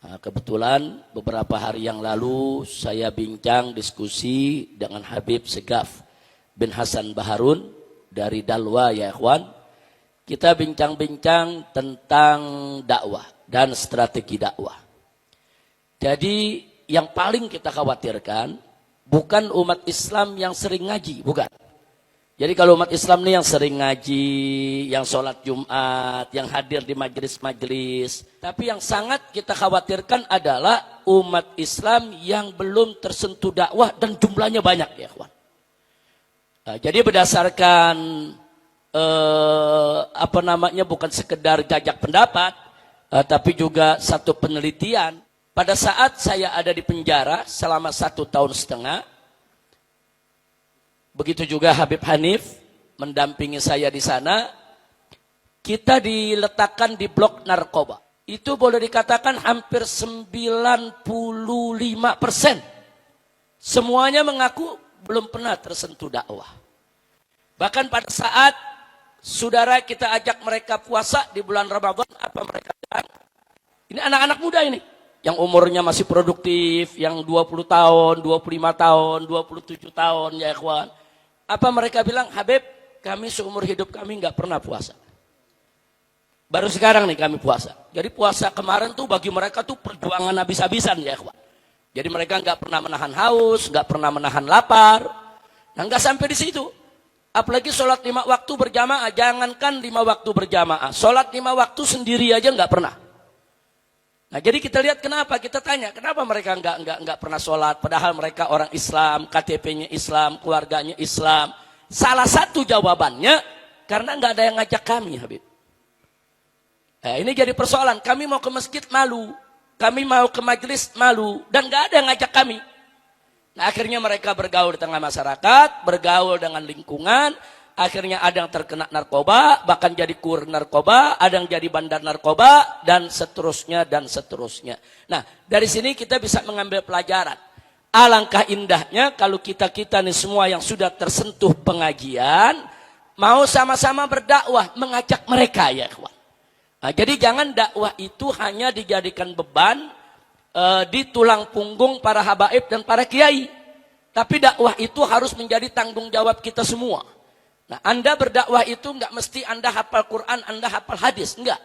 Nah, kebetulan beberapa hari yang lalu saya bincang diskusi dengan Habib Segaf bin Hasan Baharun dari Dalwa ya ikhwan. Kita bincang-bincang tentang dakwah dan strategi dakwah. Jadi yang paling kita khawatirkan bukan umat Islam yang sering ngaji, bukan. Jadi kalau umat Islam ini yang sering ngaji, yang sholat Jumat, yang hadir di majelis-majelis. Tapi yang sangat kita khawatirkan adalah umat Islam yang belum tersentuh dakwah dan jumlahnya banyak ya kawan. Jadi berdasarkan bukan sekedar jajak pendapat, tapi juga satu penelitian. Pada saat saya ada di penjara selama 1,5 tahun, begitu juga Habib Hanif mendampingi saya di sana. Kita diletakkan di blok narkoba. Itu boleh dikatakan hampir 95%. Semuanya mengaku belum pernah tersentuh dakwah. Bahkan pada saat saudara kita ajak mereka puasa di bulan Ramadan, apa mereka bilang? Ini anak-anak muda ini. Yang umurnya masih produktif, yang 20 tahun, 25 tahun, 27 tahun ya ikhwan. Apa mereka bilang? Habib, kami seumur hidup kami nggak pernah puasa. Baru sekarang nih kami puasa. Jadi puasa kemarin tuh bagi mereka tuh perjuangan habis-habisan ya ikhwan. Jadi mereka nggak pernah menahan haus, nggak pernah menahan lapar. Nah nggak sampai di situ. Apalagi sholat 5 waktu berjamaah, jangankan 5 waktu berjamaah. Sholat 5 waktu sendiri aja nggak pernah. Nah jadi kita lihat kenapa, kita tanya kenapa mereka nggak pernah sholat, padahal mereka orang Islam, KTP-nya Islam, keluarganya Islam. Salah satu jawabannya karena nggak ada yang ngajak kami, Habib. Nah, ini jadi persoalan. Kami mau ke masjid malu, kami mau ke majelis malu, dan nggak ada yang ngajak kami. Nah akhirnya mereka bergaul di tengah masyarakat, bergaul dengan lingkungan. Akhirnya ada yang terkena narkoba, bahkan jadi kurir narkoba, ada yang jadi bandar narkoba, dan seterusnya, dan seterusnya. Nah, dari sini kita bisa mengambil pelajaran. Alangkah indahnya kalau kita-kita nih semua yang sudah tersentuh pengajian, mau sama-sama berdakwah, mengajak mereka ya kawan. Nah, jadi jangan dakwah itu hanya dijadikan beban di tulang punggung para habaib dan para kiai. Tapi dakwah itu harus menjadi tanggung jawab kita semua. Nah, Anda berdakwah itu enggak mesti Anda hafal Quran, Anda hafal hadis, enggak.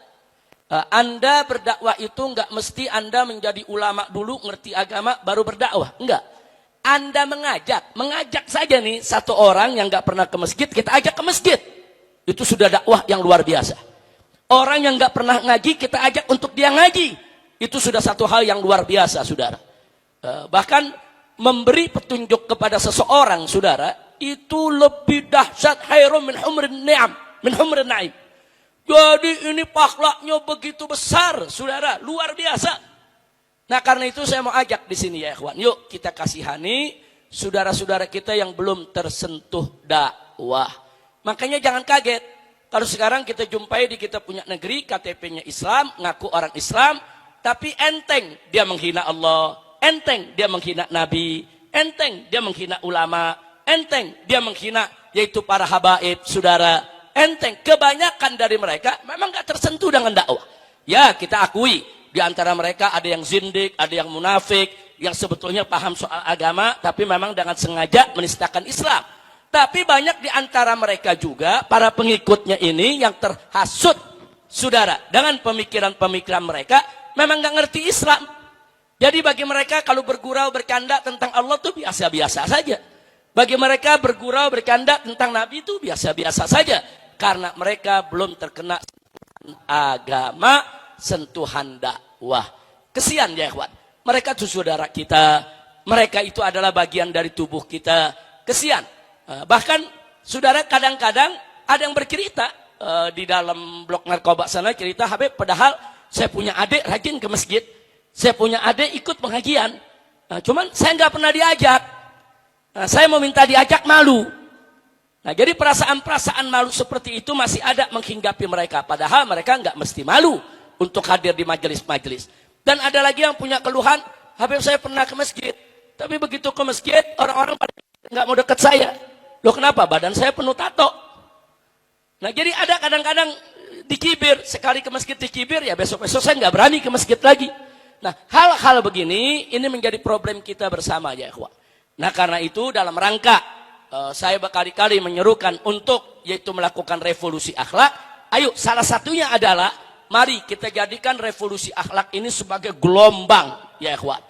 Anda berdakwah itu enggak mesti Anda menjadi ulama dulu, ngerti agama, baru berdakwah, enggak. Anda mengajak saja nih satu orang yang enggak pernah ke masjid, kita ajak ke masjid. Itu sudah dakwah yang luar biasa. Orang yang enggak pernah ngaji, kita ajak untuk dia ngaji. Itu sudah satu hal yang luar biasa, saudara. Bahkan memberi petunjuk kepada seseorang, saudara, itu lebih dahsyat khairum min humrin ni'am, min humrin na'im. Jadi ini pahalanya begitu besar, saudara, luar biasa. Nah, karena itu saya mau ajak di sini ya, ikhwan. Yuk kita kasihani saudara-saudara kita yang belum tersentuh dakwah. Makanya jangan kaget kalau sekarang kita jumpai di kita punya negeri KTP-nya Islam, ngaku orang Islam, tapi enteng dia menghina Allah, enteng dia menghina Nabi, enteng dia menghina ulama, enteng dia menghina yaitu para habaib, saudara. Enteng, kebanyakan dari mereka memang gak tersentuh dengan dakwah. Ya kita akui, di antara mereka ada yang zindik, ada yang munafik, yang sebetulnya paham soal agama, tapi memang dengan sengaja menistakan Islam. Tapi banyak di antara mereka juga, para pengikutnya ini yang terhasut, saudara, dengan pemikiran-pemikiran mereka, memang gak ngerti Islam. Jadi bagi mereka kalau bergurau, bercanda tentang Allah itu biasa-biasa saja. Bagi mereka bergurau, bercanda tentang Nabi itu biasa-biasa saja. Karena mereka belum terkena sentuhan agama, sentuhan dakwah. Kesian ya ikhwan. Mereka itu saudara kita. Mereka itu adalah bagian dari tubuh kita. Kesian. Bahkan saudara kadang-kadang ada yang bercerita. Di dalam blok narkoba sana cerita, Habib padahal saya punya adik rajin ke masjid. Saya punya adik ikut pengajian. Cuman saya nggak pernah diajak. Saya mau minta diajak malu. Nah, jadi perasaan-perasaan malu seperti itu masih ada menghinggapi mereka. Padahal mereka nggak mesti malu untuk hadir di majelis-majelis. Dan ada lagi yang punya keluhan, Habib saya pernah ke masjid. Tapi begitu ke masjid, orang-orang nggak mau dekat saya. Loh kenapa? Badan saya penuh tato. Nah jadi ada kadang-kadang dicibir. Sekali ke masjid dicibir, ya besok-besok saya nggak berani ke masjid lagi. Nah, hal-hal begini ini menjadi problem kita bersama ya ikhwan. Nah, karena itu dalam rangka saya berkali-kali menyerukan untuk yaitu melakukan revolusi akhlak. Ayo, salah satunya adalah mari kita jadikan revolusi akhlak ini sebagai gelombang ya ikhwan.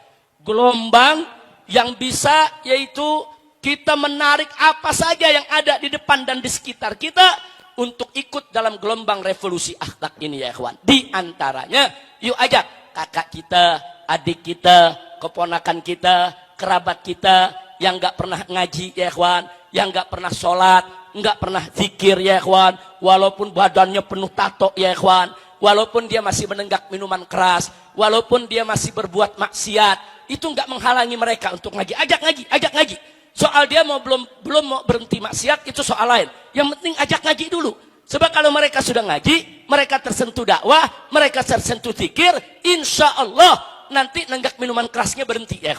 Gelombang yang bisa yaitu kita menarik apa saja yang ada di depan dan di sekitar kita untuk ikut dalam gelombang revolusi akhlak ini ya ikhwan. Di antaranya yuk ajak kakak kita, adik kita, keponakan kita, kerabat kita yang gak pernah ngaji ya ikhwan, yang gak pernah sholat, gak pernah zikir ya ikhwan, walaupun badannya penuh tato ya ikhwan, walaupun dia masih menenggak minuman keras, walaupun dia masih berbuat maksiat, itu gak menghalangi mereka untuk ngaji. Ajak ngaji, ajak ngaji. Soal dia belum mau berhenti maksiat itu soal lain. Yang penting ajak ngaji dulu. Sebab kalau mereka sudah ngaji, mereka tersentuh dakwah, mereka tersentuh zikir, insya Allah nanti nenggak minuman kerasnya berhenti ya.